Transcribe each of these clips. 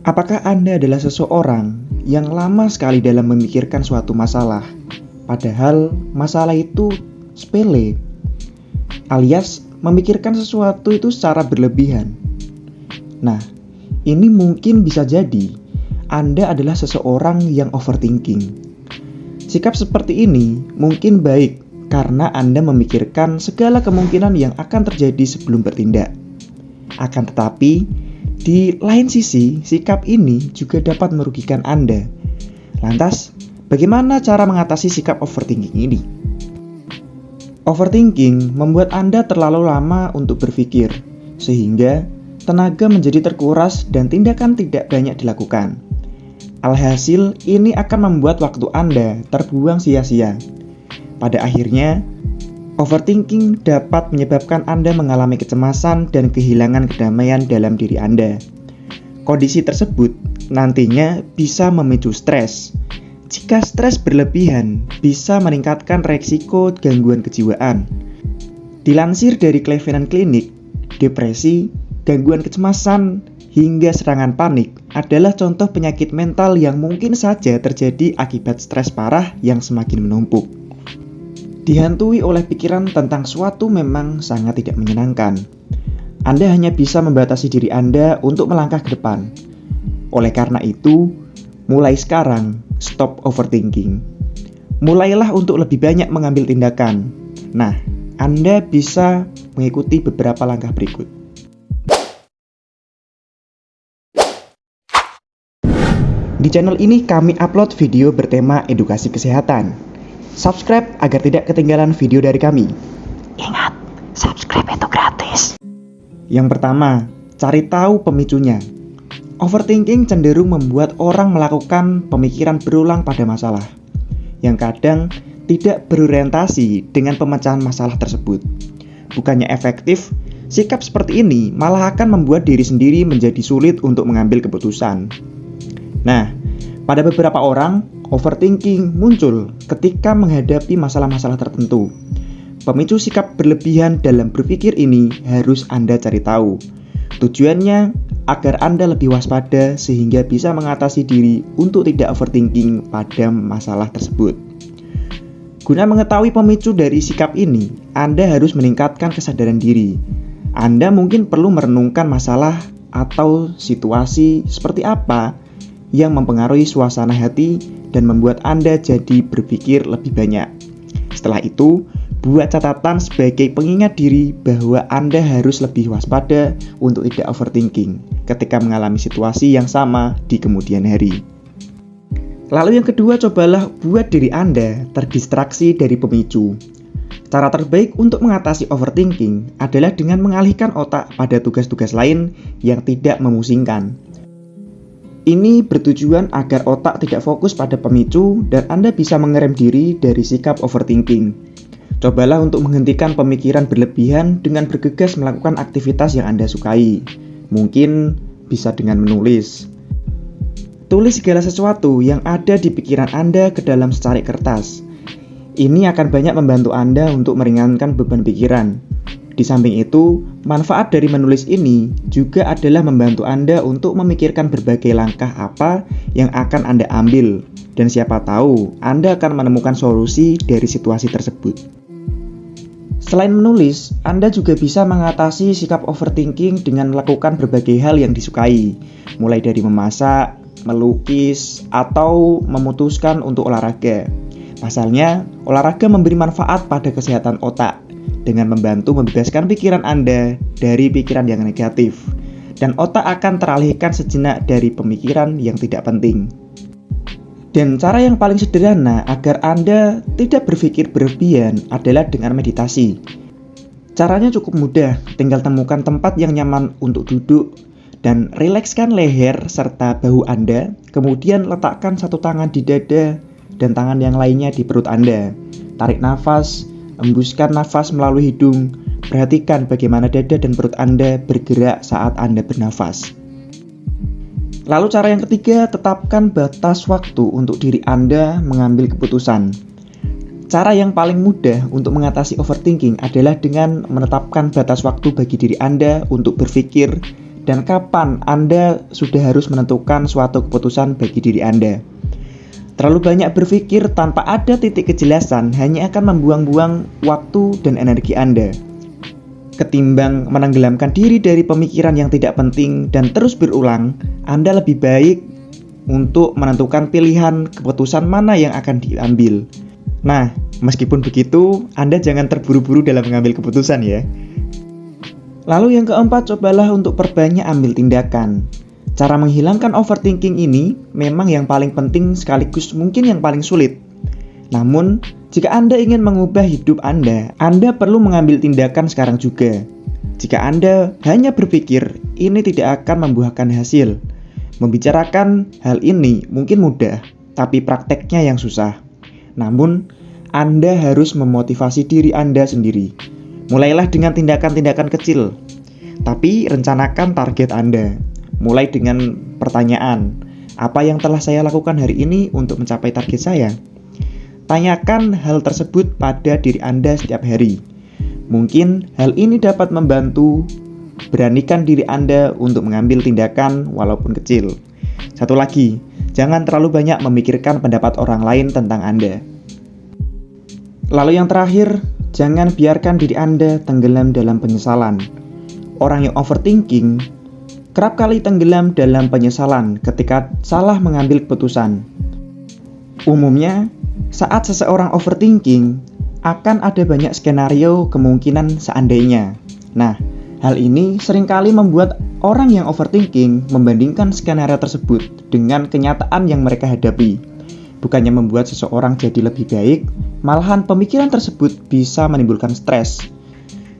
Apakah Anda adalah seseorang yang lama sekali dalam memikirkan suatu masalah, padahal masalah itu sepele, alias memikirkan sesuatu itu secara berlebihan? Nah, ini mungkin bisa jadi Anda adalah seseorang yang overthinking. Sikap seperti ini mungkin baik karena Anda memikirkan segala kemungkinan yang akan terjadi sebelum bertindak. Akan tetapi, di lain sisi, sikap ini juga dapat merugikan Anda. Lantas, bagaimana cara mengatasi sikap overthinking ini? Overthinking membuat Anda terlalu lama untuk berpikir, sehingga tenaga menjadi terkuras dan tindakan tidak banyak dilakukan. Alhasil, ini akan membuat waktu Anda terbuang sia-sia. Pada akhirnya, overthinking dapat menyebabkan Anda mengalami kecemasan dan kehilangan kedamaian dalam diri Anda. Kondisi tersebut nantinya bisa memicu stres. Jika stres berlebihan, bisa meningkatkan resiko gangguan kejiwaan. Dilansir dari Cleveland Clinic, depresi, gangguan kecemasan, hingga serangan panik adalah contoh penyakit mental yang mungkin saja terjadi akibat stres parah yang semakin menumpuk. Dihantui oleh pikiran tentang suatu memang sangat tidak menyenangkan. Anda hanya bisa membatasi diri Anda untuk melangkah ke depan. Oleh karena itu, mulai sekarang, stop overthinking. Mulailah untuk lebih banyak mengambil tindakan. Nah, Anda bisa mengikuti beberapa langkah berikut. Di channel ini kami upload video bertema edukasi kesehatan. Subscribe agar tidak ketinggalan video dari kami. Ingat, subscribe itu gratis. Yang pertama, cari tahu pemicunya. Overthinking cenderung membuat orang melakukan pemikiran berulang pada masalah, yang kadang tidak berorientasi dengan pemecahan masalah tersebut. Bukannya efektif, sikap seperti ini malah akan membuat diri sendiri menjadi sulit untuk mengambil keputusan. Nah, pada beberapa orang, overthinking muncul ketika menghadapi masalah-masalah tertentu. Pemicu sikap berlebihan dalam berpikir ini harus Anda cari tahu. Tujuannya agar Anda lebih waspada sehingga bisa mengatasi diri untuk tidak overthinking pada masalah tersebut. Guna mengetahui pemicu dari sikap ini, Anda harus meningkatkan kesadaran diri. Anda mungkin perlu merenungkan masalah atau situasi seperti apa yang mempengaruhi suasana hati dan membuat Anda jadi berpikir lebih banyak. Setelah itu, buat catatan sebagai pengingat diri bahwa Anda harus lebih waspada untuk tidak overthinking ketika mengalami situasi yang sama di kemudian hari. Lalu yang kedua, cobalah buat diri Anda terdistraksi dari pemicu. Cara terbaik untuk mengatasi overthinking adalah dengan mengalihkan otak pada tugas-tugas lain yang tidak memusingkan. Ini bertujuan agar otak tidak fokus pada pemicu dan Anda bisa mengerem diri dari sikap overthinking. Cobalah untuk menghentikan pemikiran berlebihan dengan bergegas melakukan aktivitas yang Anda sukai. Mungkin bisa dengan menulis. Tulis segala sesuatu yang ada di pikiran Anda ke dalam secari kertas. Ini akan banyak membantu Anda untuk meringankan beban pikiran. Di samping itu, manfaat dari menulis ini juga adalah membantu Anda untuk memikirkan berbagai langkah apa yang akan Anda ambil, dan siapa tahu Anda akan menemukan solusi dari situasi tersebut. Selain menulis, Anda juga bisa mengatasi sikap overthinking dengan melakukan berbagai hal yang disukai, mulai dari memasak, melukis, atau memutuskan untuk olahraga. Pasalnya, olahraga memberi manfaat pada kesehatan otak dengan membantu membebaskan pikiran Anda dari pikiran yang negatif, dan otak akan teralihkan sejenak dari pemikiran yang tidak penting. Dan cara yang paling sederhana agar Anda tidak berpikir berlebihan adalah dengan meditasi. Caranya cukup mudah, tinggal temukan tempat yang nyaman untuk duduk dan rilekskan leher serta bahu Anda, kemudian letakkan satu tangan di dada dan tangan yang lainnya di perut Anda. Tarik nafas, hembuskan nafas melalui hidung. Perhatikan bagaimana dada dan perut Anda bergerak saat Anda bernafas. Lalu cara yang ketiga, tetapkan batas waktu untuk diri Anda mengambil keputusan. Cara yang paling mudah untuk mengatasi overthinking adalah dengan menetapkan batas waktu bagi diri Anda untuk berpikir dan kapan Anda sudah harus menentukan suatu keputusan bagi diri Anda. Terlalu banyak berpikir tanpa ada titik kejelasan hanya akan membuang-buang waktu dan energi Anda. Ketimbang menenggelamkan diri dari pemikiran yang tidak penting dan terus berulang, Anda lebih baik untuk menentukan pilihan keputusan mana yang akan diambil. Nah, meskipun begitu, Anda jangan terburu-buru dalam mengambil keputusan ya. Lalu yang keempat, cobalah untuk perbanyak ambil tindakan. Cara menghilangkan overthinking ini memang yang paling penting sekaligus mungkin yang paling sulit. Namun, jika Anda ingin mengubah hidup Anda perlu mengambil tindakan sekarang juga. Jika Anda hanya berpikir, ini tidak akan membuahkan hasil. Membicarakan hal ini mungkin mudah, tapi prakteknya yang susah. Namun, Anda harus memotivasi diri Anda sendiri. Mulailah dengan tindakan-tindakan kecil, tapi rencanakan target Anda. Mulai dengan pertanyaan, apa yang telah saya lakukan hari ini untuk mencapai target saya? Tanyakan hal tersebut pada diri Anda setiap hari. Mungkin hal ini dapat membantu beranikan diri Anda untuk mengambil tindakan walaupun kecil. Satu lagi, jangan terlalu banyak memikirkan pendapat orang lain tentang Anda. Lalu yang terakhir, jangan biarkan diri Anda tenggelam dalam penyesalan. Orang yang overthinking kerap kali tenggelam dalam penyesalan ketika salah mengambil keputusan. Umumnya, saat seseorang overthinking, akan ada banyak skenario kemungkinan seandainya. Nah, hal ini seringkali membuat orang yang overthinking membandingkan skenario tersebut dengan kenyataan yang mereka hadapi. Bukannya membuat seseorang jadi lebih baik, malahan pemikiran tersebut bisa menimbulkan stres.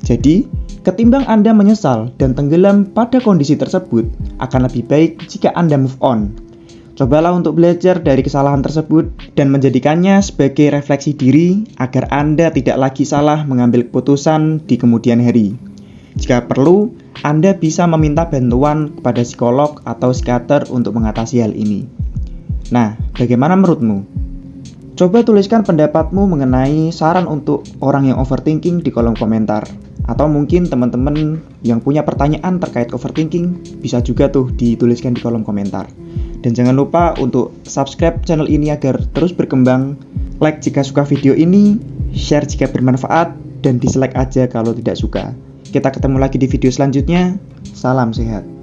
Jadi, ketimbang Anda menyesal dan tenggelam pada kondisi tersebut, akan lebih baik jika Anda move on. Cobalah untuk belajar dari kesalahan tersebut dan menjadikannya sebagai refleksi diri agar Anda tidak lagi salah mengambil keputusan di kemudian hari. Jika perlu, Anda bisa meminta bantuan kepada psikolog atau psikiater untuk mengatasi hal ini. Nah, bagaimana menurutmu? Coba tuliskan pendapatmu mengenai saran untuk orang yang overthinking di kolom komentar. Atau mungkin teman-teman yang punya pertanyaan terkait overthinking bisa juga tuh dituliskan di kolom komentar. Dan jangan lupa untuk subscribe channel ini agar terus berkembang. Like jika suka video ini, share jika bermanfaat, dan dislike aja kalau tidak suka. Kita ketemu lagi di video selanjutnya. Salam sehat.